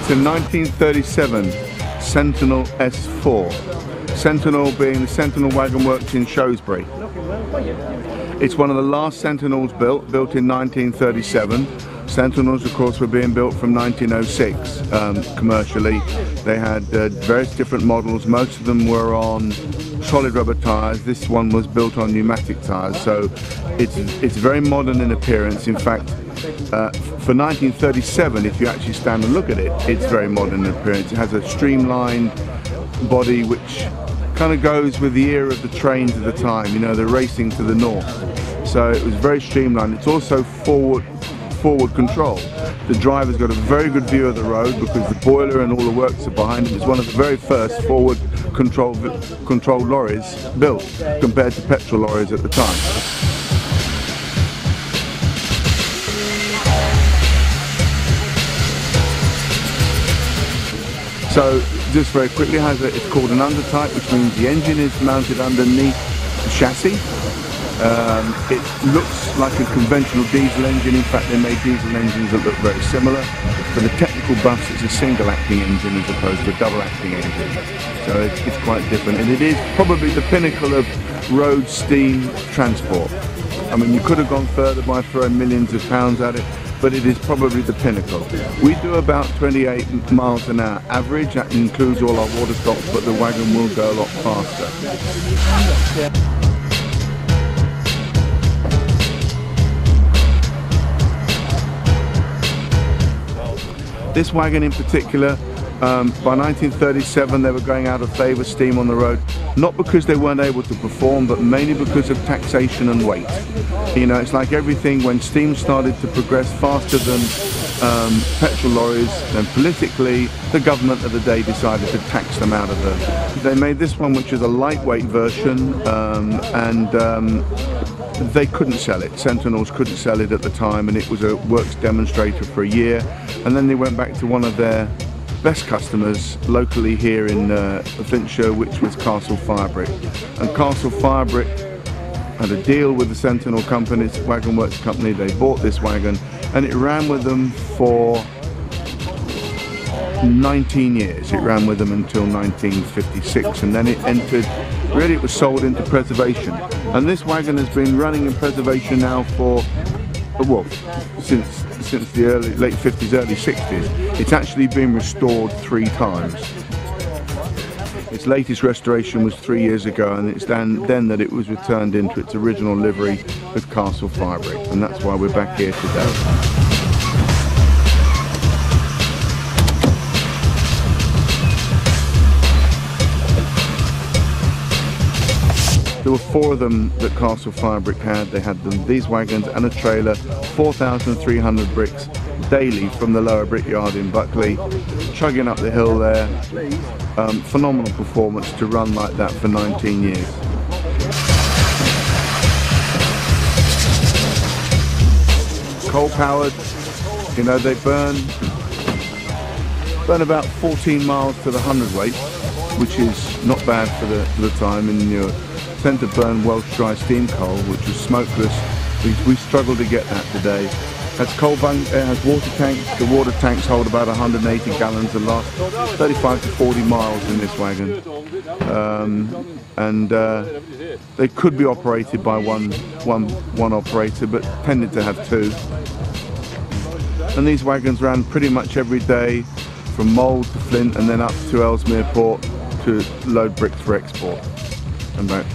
It's a 1937 Sentinel S4. Sentinel being the Sentinel Wagon Works in Shrewsbury. It's one of the last Sentinels built in 1937. Sentinels, of course, were being built from 1906 commercially. They had various different models. Most of them were on solid rubber tyres. This one was built on pneumatic tyres, so it's very modern in appearance. In fact, for 1937, if you actually stand and look at it, it's very modern in appearance. It has a streamlined body which kind of goes with the era of the trains at the time, you know, the racing to the north. So it was very streamlined. It's also forward control. The driver's got a very good view of the road because the boiler and all the works are behind him. It's one of the very first forward controlled lorries built compared to petrol lorries at the time. So just very quickly, it's called an undertype, which means the engine is mounted underneath the chassis. It looks like a conventional diesel engine. In fact, they made diesel engines that look very similar. For the technical buffs, it's a single acting engine as opposed to a double acting engine. So it's quite different. And it is probably the pinnacle of road steam transport. I mean, you could have gone further by throwing millions of pounds at it, but it is probably the pinnacle. We do about 28 miles an hour average. That includes all our water stops, but the wagon will go a lot faster. This wagon in particular, by 1937 they were going out of favour, steam on the road, not because they weren't able to perform, but mainly because of taxation and weight. You know, it's like everything, when steam started to progress faster than petrol lorries, then politically the government of the day decided to tax them out of them. They made this one, which is a lightweight version, they couldn't sell it. Sentinels couldn't sell it at the time, and it was a works demonstrator for a year, and then they went back to one of their best customers locally here in Flintshire, which was Castle Firebrick. And Castle Firebrick had a deal with the Sentinel company, Wagon Works company. They bought this wagon and it ran with them for 19 years. It ran with them until 1956, and then it entered, really it was sold into preservation. And this wagon has been running in preservation now for, well, since the late 50s, early 60s. It's actually been restored 3 times. Its latest restoration was 3 years ago, and it's then that it was returned into its original livery with Castle Firebrick, and that's why we're back here today. There were 4 of them that Castle Firebrick had. They had these wagons and a trailer, 4,300 bricks daily from the lower brickyard in Buckley, chugging up the hill there. Phenomenal performance to run like that for 19 years. Coal powered, you know, they burn about 14 miles to the hundredweight, which is not bad for the time. And you tend to burn Welsh dry steam coal, which is smokeless. We struggle to get that today. It has water tanks. The water tanks hold about 180 gallons and last 35 to 40 miles in this wagon. They could be operated by one operator, but tended to have 2. And these wagons ran pretty much every day from Mould to Flint and then up to Ellesmere Port to load bricks for export and back.